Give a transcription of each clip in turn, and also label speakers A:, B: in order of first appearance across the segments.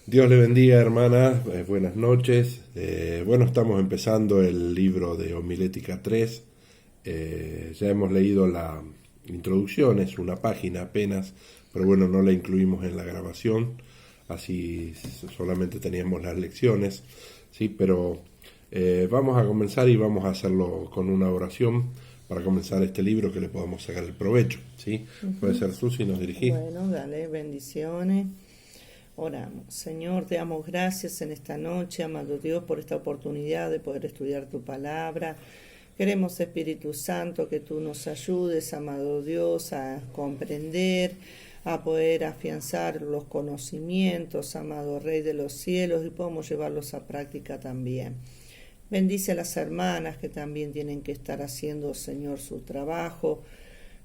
A: Dios le bendiga, hermanas, buenas noches. Bueno, estamos empezando el libro de Homilética 3. Ya hemos leído la introducción, es una página apenas, pero bueno, no la incluimos en la grabación, así solamente teníamos las lecciones, ¿sí? Pero vamos a comenzar y vamos a hacerlo con una oración para comenzar este libro que le podamos sacar el provecho, ¿sí? Puede ser Susi, nos dirigís.
B: Bueno, dale, bendiciones. Oramos. Señor, te damos gracias en esta noche, amado Dios, por esta oportunidad de poder estudiar tu palabra. Queremos, Espíritu Santo, que tú nos ayudes, amado Dios, a comprender, a poder afianzar los conocimientos, amado Rey de los cielos, y podamos llevarlos a práctica también. Bendice a las hermanas que también tienen que estar haciendo, Señor, su trabajo.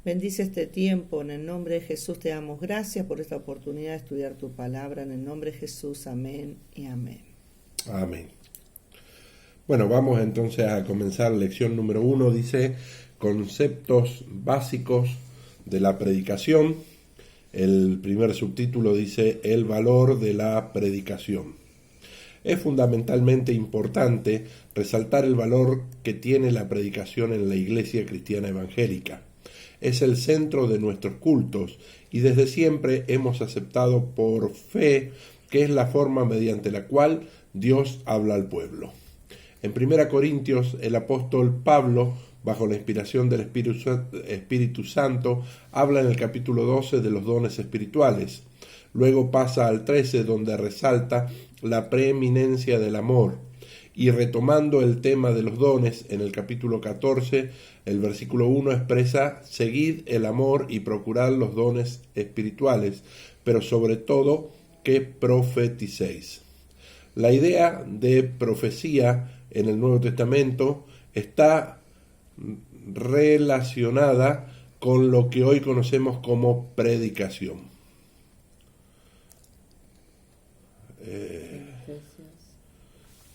B: Bendice este tiempo, en el nombre de Jesús te damos gracias por esta oportunidad de estudiar tu palabra, en el nombre de Jesús, amén y amén.
A: Amén. Bueno, vamos entonces a comenzar lección número 1, dice conceptos básicos de la predicación. El primer subtítulo dice el valor de la predicación. Es fundamentalmente importante resaltar el valor que tiene la predicación en la Iglesia Cristiana Evangélica. Es el centro de nuestros cultos y desde siempre hemos aceptado por fe que es la forma mediante la cual Dios habla al pueblo. En 1 Corintios, el apóstol Pablo, bajo la inspiración del Espíritu Santo, habla en el capítulo 12 de los dones espirituales. Luego pasa al 13, donde resalta la preeminencia del amor. Y retomando el tema de los dones, en el capítulo 14, el versículo 1 expresa: seguid el amor y procurad los dones espirituales, pero sobre todo que profeticéis. La idea de profecía en el Nuevo Testamento está relacionada con lo que hoy conocemos como predicación.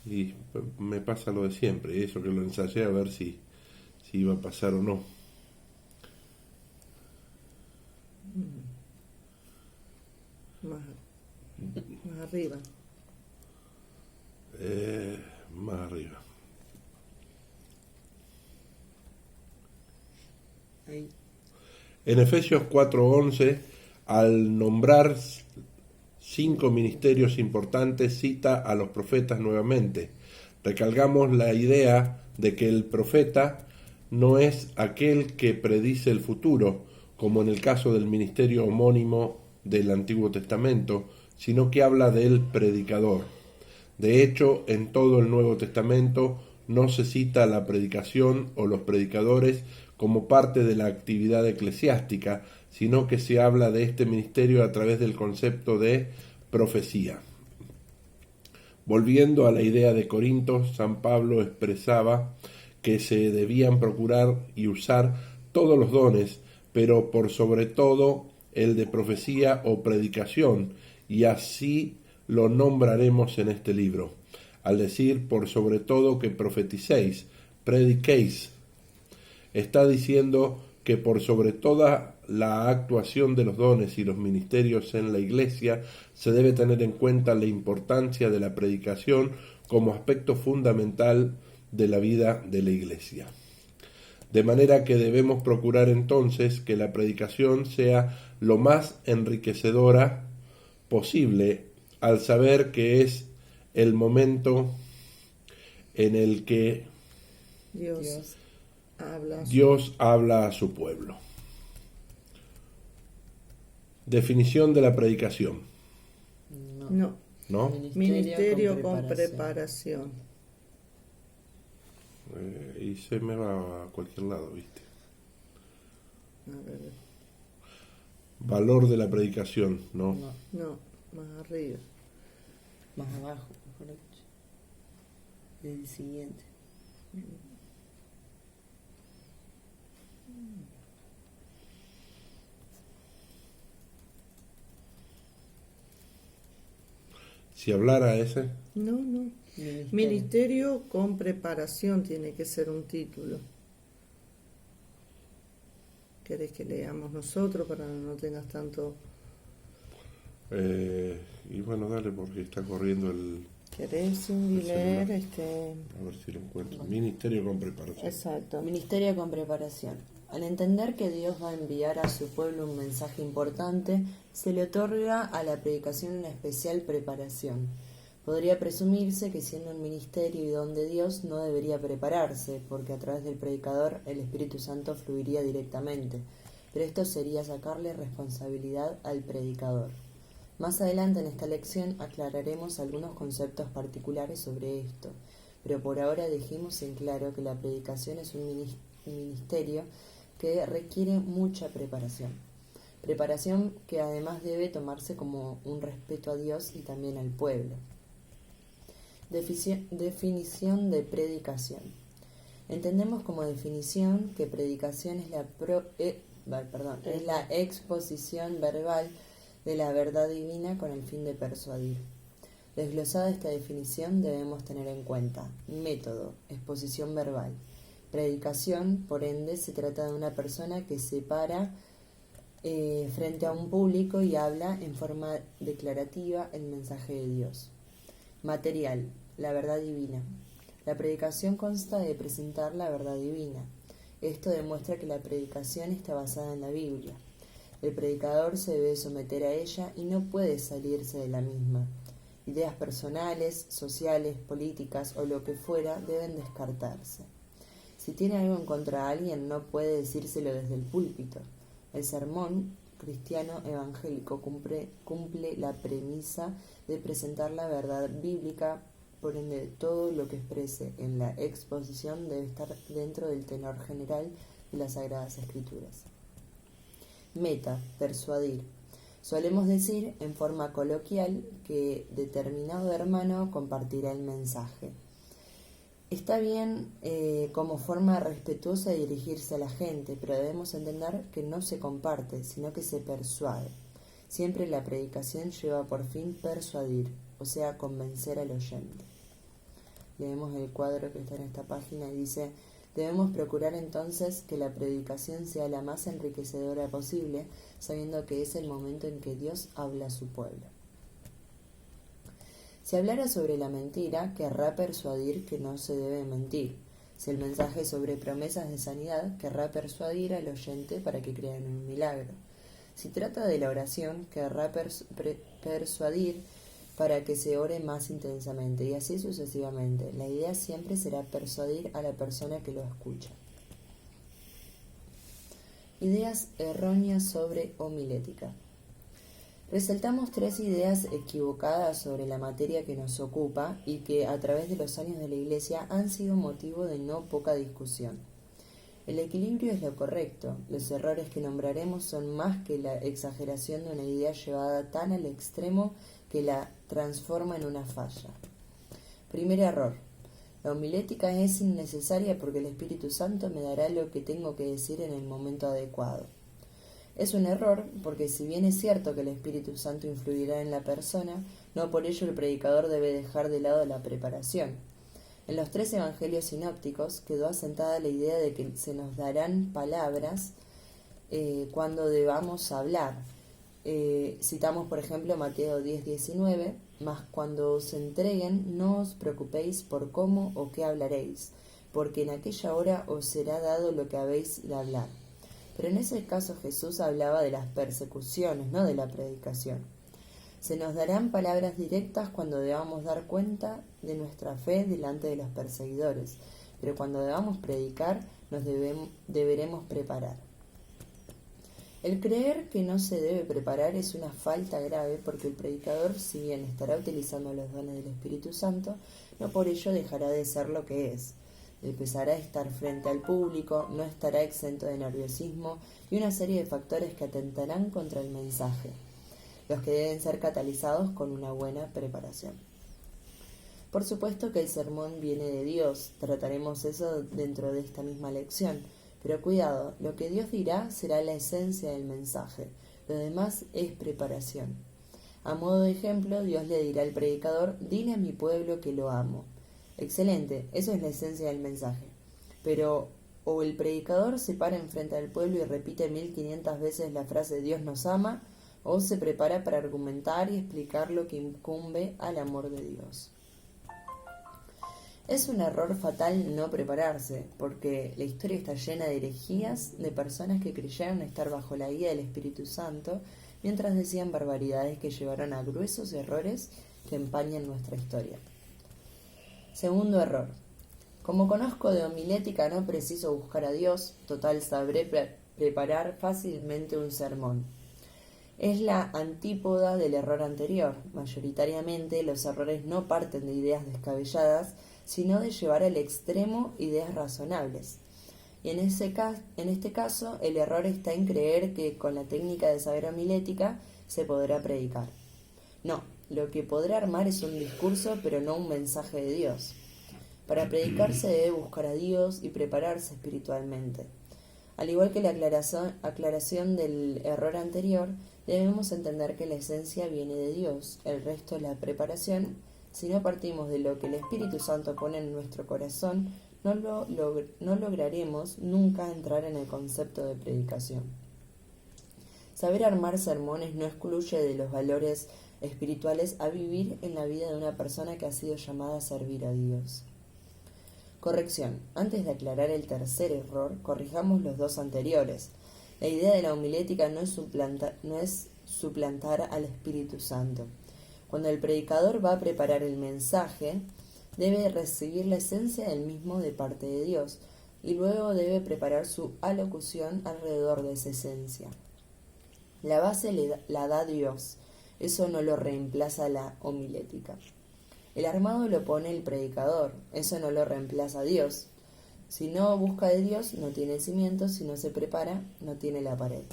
A: Y me pasa lo de siempre, y eso que lo ensayé a ver si iba a pasar o no.
B: Más arriba.
A: Más arriba.
B: Ahí.
A: En Efesios 4:11, al nombrar 5 ministerios importantes, cita a los profetas nuevamente. Recalcamos la idea de que el profeta no es aquel que predice el futuro, como en el caso del ministerio homónimo del Antiguo Testamento, sino que habla del predicador. De hecho, en todo el Nuevo Testamento no se cita la predicación o los predicadores como parte de la actividad eclesiástica, sino que se habla de este ministerio a través del concepto de profecía. Volviendo a la idea de Corinto, San Pablo expresaba que se debían procurar y usar todos los dones, pero por sobre todo el de profecía o predicación, y así lo nombraremos en este libro. Al decir por sobre todo que profeticéis, prediquéis, está diciendo que por sobre toda la actuación de los dones y los ministerios en la Iglesia se debe tener en cuenta la importancia de la predicación como aspecto fundamental de la vida de la Iglesia. De manera que debemos procurar entonces que la predicación sea lo más enriquecedora posible, al saber que es el momento en el que Dios habla a su pueblo. Definición de la predicación.
B: No. Ministerio con preparación.
A: Y se me va a cualquier lado, ¿viste?
B: A ver.
A: Valor de la predicación, ¿no?
B: No, más arriba.
C: Más abajo, mejor dicho. El siguiente.
A: Si hablara ese.
B: No. Ministerio con preparación tiene que ser un título. ¿Querés que leamos nosotros para que no tengas tanto?
A: Y bueno, dale, porque está corriendo el...
B: ¿Querés, Cindy,
A: el
B: leer?
A: celular. A ver si lo encuentro. Ministerio con preparación.
B: Exacto.
C: Ministerio con preparación. Al entender que Dios va a enviar a su pueblo un mensaje importante, se le otorga a la predicación una especial preparación. Podría presumirse que siendo un ministerio y don de Dios no debería prepararse, porque a través del predicador el Espíritu Santo fluiría directamente, pero esto sería sacarle responsabilidad al predicador. Más adelante en esta lección aclararemos algunos conceptos particulares sobre esto, pero por ahora dejemos en claro que la predicación es un ministerio que requiere mucha preparación. Preparación que además debe tomarse como un respeto a Dios y también al pueblo. Definición de predicación. Entendemos como definición que predicación es la exposición verbal de la verdad divina con el fin de persuadir. Desglosada esta definición debemos tener en cuenta: método, exposición verbal. Predicación, por ende, se trata de una persona que se para frente a un público y habla en forma declarativa el mensaje de Dios. Material, la verdad divina. La predicación consta de presentar la verdad divina. Esto demuestra que la predicación está basada en la Biblia. El predicador se debe someter a ella y no puede salirse de la misma. Ideas personales, sociales, políticas o lo que fuera deben descartarse. Si tiene algo en contra de alguien, no puede decírselo desde el púlpito. El sermón cristiano evangélico cumple la premisa de presentar la verdad bíblica, por ende todo lo que exprese en la exposición debe estar dentro del tenor general de las Sagradas Escrituras. Meta, persuadir. Solemos decir en forma coloquial que determinado hermano compartirá el mensaje. Está bien como forma respetuosa de dirigirse a la gente, pero debemos entender que no se comparte, sino que se persuade. Siempre la predicación lleva por fin persuadir, o sea, convencer al oyente. Leemos el cuadro que está en esta página y dice: debemos procurar entonces que la predicación sea la más enriquecedora posible, sabiendo que es el momento en que Dios habla a su pueblo. Si hablara sobre la mentira, querrá persuadir que no se debe mentir. Si el mensaje es sobre promesas de sanidad, querrá persuadir al oyente para que crea en un milagro. Si trata de la oración, querrá persuadir para que se ore más intensamente, y así sucesivamente. La idea siempre será persuadir a la persona que lo escucha. Ideas erróneas sobre homilética. Resaltamos 3 ideas equivocadas sobre la materia que nos ocupa y que a través de los años de la Iglesia han sido motivo de no poca discusión. El equilibrio es lo correcto. Los errores que nombraremos son más que la exageración de una idea llevada tan al extremo que la transforma en una falla. Primer error. La homilética es innecesaria porque el Espíritu Santo me dará lo que tengo que decir en el momento adecuado. Es un error porque si bien es cierto que el Espíritu Santo influirá en la persona, no por ello el predicador debe dejar de lado la preparación. En los 3 evangelios sinópticos quedó asentada la idea de que se nos darán palabras cuando debamos hablar. Citamos por ejemplo Mateo 10:19, mas cuando os entreguen no os preocupéis por cómo o qué hablaréis, porque en aquella hora os será dado lo que habéis de hablar. Pero en ese caso Jesús hablaba de las persecuciones, no de la predicación. Se nos darán palabras directas cuando debamos dar cuenta de nuestra fe delante de los perseguidores, pero cuando debamos predicar nos deberemos preparar. El creer que no se debe preparar es una falta grave porque el predicador, si bien estará utilizando los dones del Espíritu Santo, no por ello dejará de ser lo que es. Empezará a estar frente al público, no estará exento de nerviosismo y una serie de factores que atentarán contra el mensaje, los que deben ser catalizados con una buena preparación. Por supuesto que el sermón viene de Dios, trataremos eso dentro de esta misma lección, pero cuidado, lo que Dios dirá será la esencia del mensaje, lo demás es preparación. A modo de ejemplo, Dios le dirá al predicador: dile a mi pueblo que lo amo. Excelente, eso es la esencia del mensaje. Pero o el predicador se para enfrente del pueblo y repite 1500 veces la frase Dios nos ama, o se prepara para argumentar y explicar lo que incumbe al amor de Dios. Es un error fatal no prepararse, porque la historia está llena de herejías de personas que creyeron estar bajo la guía del Espíritu Santo mientras decían barbaridades que llevaron a gruesos errores que empañan nuestra historia. Segundo error. Como conozco de homilética, no preciso buscar a Dios, total sabré preparar fácilmente un sermón. Es la antípoda del error anterior. Mayoritariamente los errores no parten de ideas descabelladas, sino de llevar al extremo ideas razonables. Y en este caso, el error está en creer que con la técnica de saber homilética se podrá predicar. No, lo que podrá armar es un discurso, pero no un mensaje de Dios. Para predicar se debe buscar a Dios y prepararse espiritualmente. Al igual que la aclaración del error anterior, debemos entender que la esencia viene de Dios, el resto es la preparación. Si no partimos de lo que el Espíritu Santo pone en nuestro corazón, no lograremos nunca entrar en el concepto de predicación. Saber armar sermones no excluye de los valores espirituales a vivir en la vida de una persona que ha sido llamada a servir a Dios. Corrección. Antes de aclarar el tercer error, corrijamos los dos anteriores. La idea de la homilética no es suplantar al Espíritu Santo. Cuando el predicador va a preparar el mensaje, debe recibir la esencia del mismo de parte de Dios y luego debe preparar su alocución alrededor de esa esencia. La base la da Dios, eso no lo reemplaza la homilética. El armado lo pone el predicador, eso no lo reemplaza Dios. Si no busca de Dios, no tiene cimientos, si no se prepara, no tiene la pared.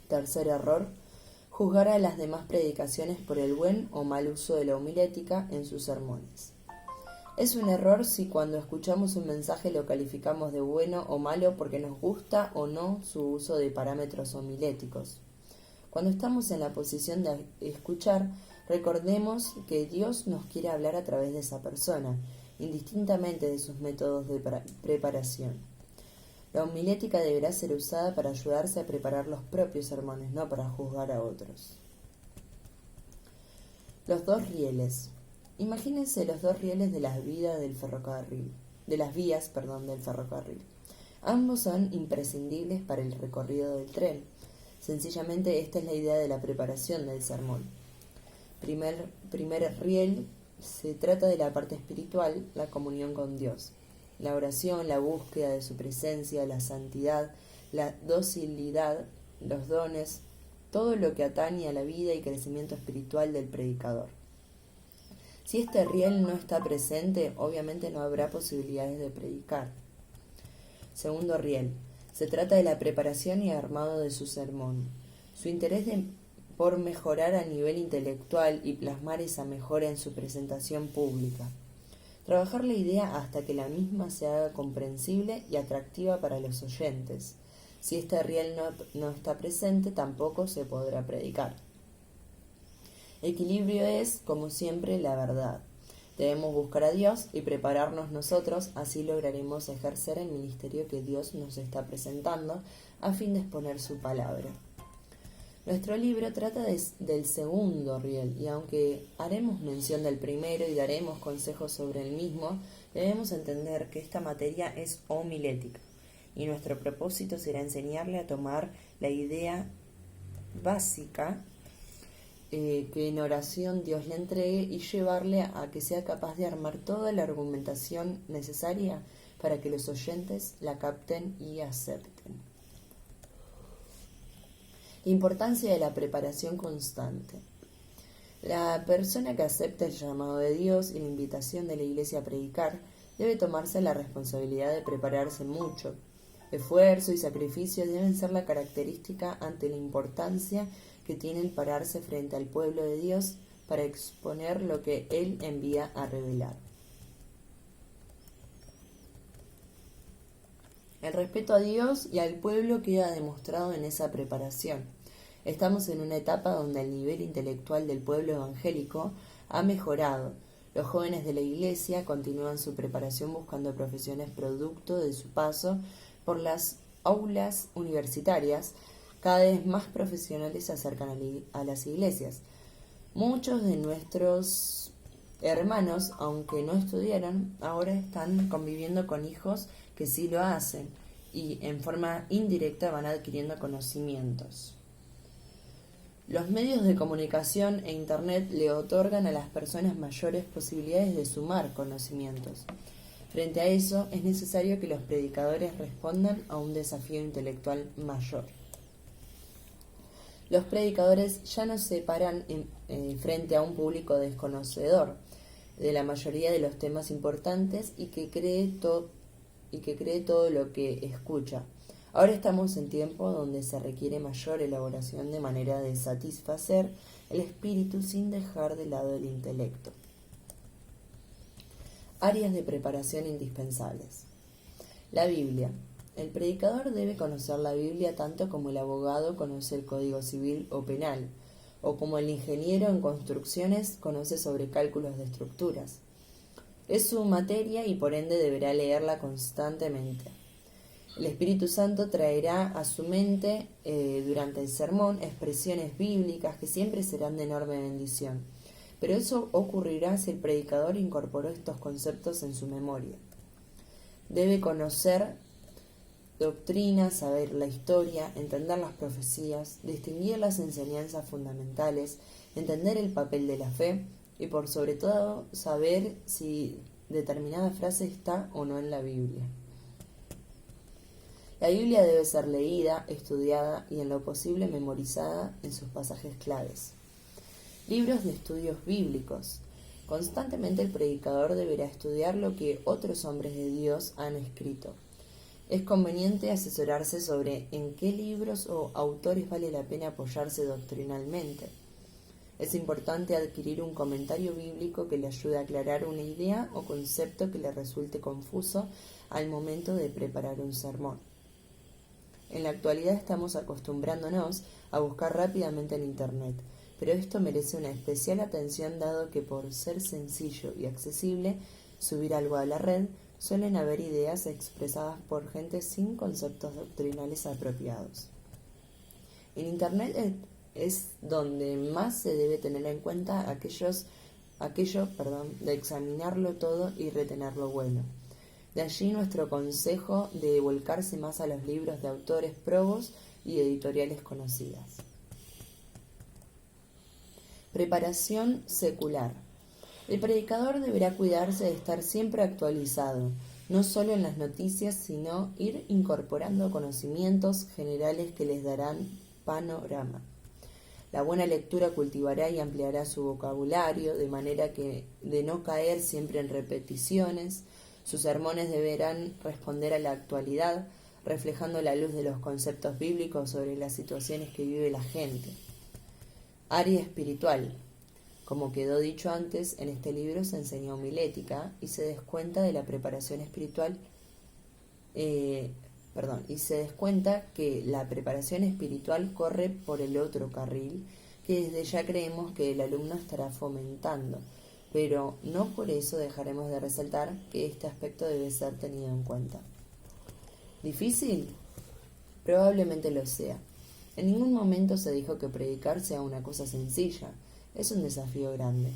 C: Tercer error. Juzgar a las demás predicaciones por el buen o mal uso de la homilética en sus sermones. Es un error si cuando escuchamos un mensaje lo calificamos de bueno o malo porque nos gusta o no su uso de parámetros homiléticos. Cuando estamos en la posición de escuchar, recordemos que Dios nos quiere hablar a través de esa persona, indistintamente de sus métodos de preparación. La homilética deberá ser usada para ayudarse a preparar los propios sermones, no para juzgar a otros. Los dos rieles. Imagínense los dos rieles de las vías del ferrocarril. Ambos son imprescindibles para el recorrido del tren. Sencillamente esta es la idea de la preparación del sermón. Primer riel se trata de la parte espiritual, la comunión con Dios. La oración, la búsqueda de su presencia, la santidad, la docilidad, los dones, todo lo que atañe a la vida y crecimiento espiritual del predicador. Si este riel no está presente, obviamente no habrá posibilidades de predicar. Segundo riel. Se trata de la preparación y armado de su sermón. Su interés por mejorar a nivel intelectual y plasmar esa mejora en su presentación pública. Trabajar la idea hasta que la misma se haga comprensible y atractiva para los oyentes. Si este riel no está presente, tampoco se podrá predicar. Equilibrio es, como siempre, la verdad. Debemos buscar a Dios y prepararnos nosotros, así lograremos ejercer el ministerio que Dios nos está presentando a fin de exponer su palabra. Nuestro libro trata del segundo riel y aunque haremos mención del primero y daremos consejos sobre el mismo, debemos entender que esta materia es homilética y nuestro propósito será enseñarle a tomar la idea básica que en oración Dios le entregue y llevarle a que sea capaz de armar toda la argumentación necesaria para que los oyentes la capten y acepten. Importancia de la preparación constante. La persona que acepta el llamado de Dios y la invitación de la Iglesia a predicar debe tomarse la responsabilidad de prepararse mucho. Esfuerzo y sacrificio deben ser la característica ante la importancia que tiene el pararse frente al pueblo de Dios para exponer lo que Él envía a revelar. El respeto a Dios y al pueblo queda demostrado en esa preparación. Estamos en una etapa donde el nivel intelectual del pueblo evangélico ha mejorado. Los jóvenes de la Iglesia continúan su preparación buscando profesiones producto de su paso por las aulas universitarias Cada vez más profesionales se acercan a las iglesias. Muchos de nuestros hermanos, aunque no estudiaron, ahora están conviviendo con hijos que sí lo hacen y en forma indirecta van adquiriendo conocimientos. Los medios de comunicación e Internet le otorgan a las personas mayores posibilidades de sumar conocimientos. Frente a eso, es necesario que los predicadores respondan a un desafío intelectual mayor. Los predicadores ya no se paran frente a un público desconocedor de la mayoría de los temas importantes y que cree todo lo que escucha. Ahora estamos en tiempo donde se requiere mayor elaboración de manera de satisfacer el espíritu sin dejar de lado el intelecto. Áreas de preparación indispensables. La Biblia. El predicador debe conocer la Biblia tanto como el abogado conoce el Código Civil o Penal, o como el ingeniero en construcciones conoce sobre cálculos de estructuras. Es su materia y por ende deberá leerla constantemente. El Espíritu Santo traerá a su mente durante el sermón expresiones bíblicas que siempre serán de enorme bendición, pero eso ocurrirá si el predicador incorporó estos conceptos en su memoria. Debe conocer doctrina, saber la historia, entender las profecías, distinguir las enseñanzas fundamentales, entender el papel de la fe y por sobre todo saber si determinada frase está o no en la Biblia. La Biblia debe ser leída, estudiada y en lo posible memorizada en sus pasajes claves. Libros de estudios bíblicos. Constantemente el predicador deberá estudiar lo que otros hombres de Dios han escrito. Es conveniente asesorarse sobre en qué libros o autores vale la pena apoyarse doctrinalmente. Es importante adquirir un comentario bíblico que le ayude a aclarar una idea o concepto que le resulte confuso al momento de preparar un sermón. En la actualidad estamos acostumbrándonos a buscar rápidamente en Internet, pero esto merece una especial atención dado que por ser sencillo y accesible, subir algo a la red, suelen haber ideas expresadas por gente sin conceptos doctrinales apropiados. En Internet es donde más se debe tener en cuenta aquello de examinarlo todo y retener lo bueno. De allí nuestro consejo de volcarse más a los libros de autores probos y editoriales conocidas. Preparación secular. El predicador deberá cuidarse de estar siempre actualizado, no solo en las noticias, sino ir incorporando conocimientos generales que les darán panorama. La buena lectura cultivará y ampliará su vocabulario, de manera que de no caer siempre en repeticiones. Sus sermones deberán responder a la actualidad, reflejando la luz de los conceptos bíblicos sobre las situaciones que vive la gente. Área espiritual. Como quedó dicho antes, en este libro se enseña homilética y se descuenta de la preparación espiritual, y se descuenta que la preparación espiritual corre por el otro carril, que desde ya creemos que el alumno estará fomentando, pero no por eso dejaremos de resaltar que este aspecto debe ser tenido en cuenta. ¿Difícil? Probablemente lo sea. En ningún momento se dijo que predicar sea una cosa sencilla. Es un desafío grande.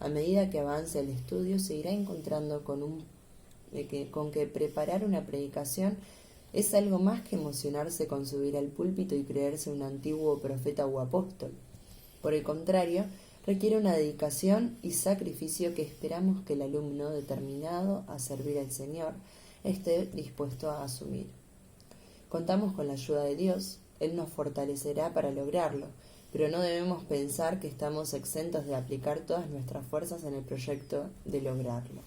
C: A medida que avance el estudio se irá encontrando con que preparar una predicación es algo más que emocionarse con subir al púlpito y creerse un antiguo profeta o apóstol. Por el contrario, requiere una dedicación y sacrificio que esperamos que el alumno determinado a servir al Señor esté dispuesto a asumir. Contamos con la ayuda de Dios, Él nos fortalecerá para lograrlo, pero no debemos pensar que estamos exentos de aplicar todas nuestras fuerzas en el proyecto de lograrlo.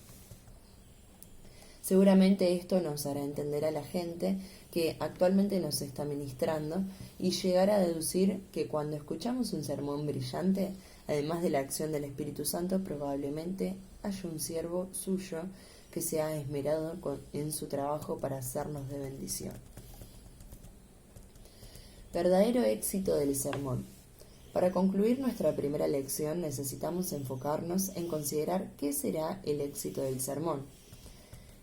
C: Seguramente esto nos hará entender a la gente que actualmente nos está ministrando y llegar a deducir que cuando escuchamos un sermón brillante, además de la acción del Espíritu Santo, probablemente haya un siervo suyo que se ha esmerado en su trabajo para hacernos de bendición. Verdadero éxito del sermón. Para concluir nuestra primera lección necesitamos enfocarnos en considerar qué será el éxito del sermón.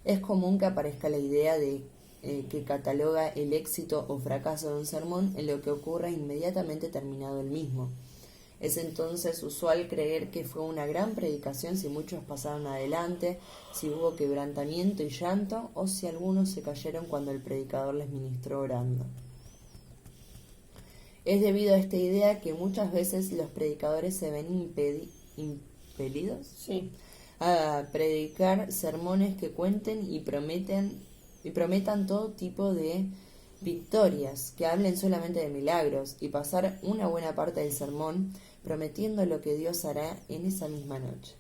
C: Es común que aparezca la idea de que cataloga el éxito o fracaso de un sermón en lo que ocurra inmediatamente terminado el mismo. Es entonces usual creer que fue una gran predicación si muchos pasaron adelante, si hubo quebrantamiento y llanto, o si algunos se cayeron cuando el predicador les ministró orando. Es debido a esta idea que muchas veces los predicadores se ven impelidos
B: Sí.
C: a predicar sermones que cuenten y prometan todo tipo de victorias, que hablen solamente de milagros, y pasar una buena parte del sermón prometiendo lo que Dios hará en esa misma noche,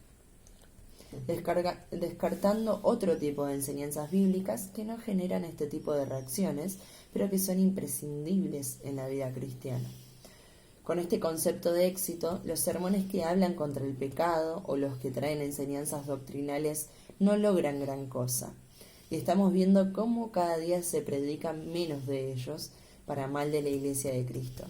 C: descartando otro tipo de enseñanzas bíblicas que no generan este tipo de reacciones, pero que son imprescindibles en la vida cristiana. Con este concepto de éxito, los sermones que hablan contra el pecado o los que traen enseñanzas doctrinales no logran gran cosa. Y estamos viendo cómo cada día se predican menos de ellos para mal de la Iglesia de Cristo.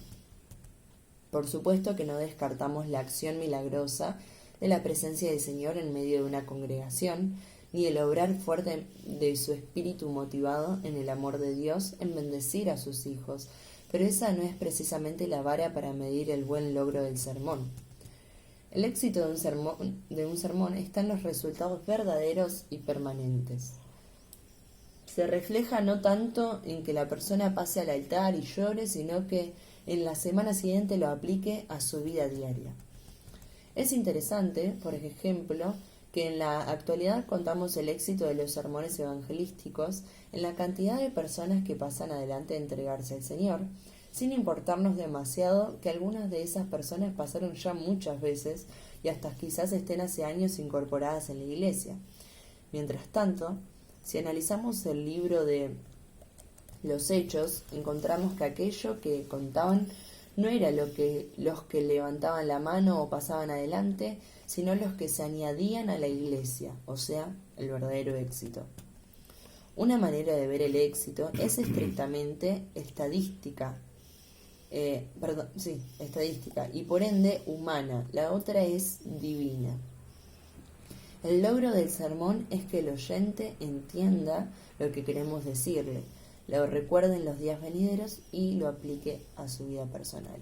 C: Por supuesto que no descartamos la acción milagrosa de la presencia del Señor en medio de una congregación, ni el obrar fuerte de su espíritu motivado en el amor de Dios en bendecir a sus hijos, pero esa no es precisamente la vara para medir el buen logro del sermón. El éxito de un sermón está en los resultados verdaderos y permanentes. Se refleja no tanto en que la persona pase al altar y llore, sino que en la semana siguiente lo aplique a su vida diaria. Es interesante, por ejemplo, que en la actualidad contamos el éxito de los sermones evangelísticos en la cantidad de personas que pasan adelante a entregarse al Señor, sin importarnos demasiado que algunas de esas personas pasaron ya muchas veces y hasta quizás estén hace años incorporadas en la iglesia. Mientras tanto, si analizamos el libro de los Hechos, encontramos que aquello que contaban no era los que levantaban la mano o pasaban adelante, sino los que se añadían a la iglesia, o sea, el verdadero éxito. Una manera de ver el éxito es estrictamente estadística, y por ende humana, la otra es divina. El logro del sermón es que el oyente entienda lo que queremos decirle, lo recuerde en los días venideros y lo aplique a su vida personal.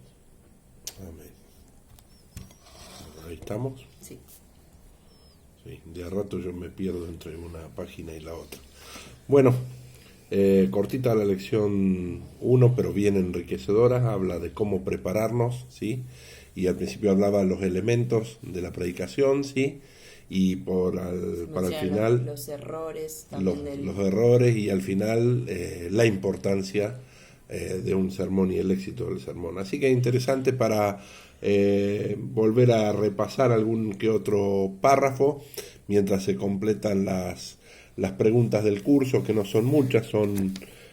A: Amén. Ahí estamos.
C: Sí.
A: Sí, de a rato yo me pierdo entre una página y la otra. Bueno, cortita la lección 1, pero bien enriquecedora. Habla de cómo prepararnos, ¿sí? Y al principio hablaba de los elementos de la predicación, ¿sí? Y para el final
C: los errores también
A: los errores, y al final la importancia de un sermón y el éxito del sermón. Así que interesante para volver a repasar algún que otro párrafo mientras se completan las preguntas del curso, que no son muchas, son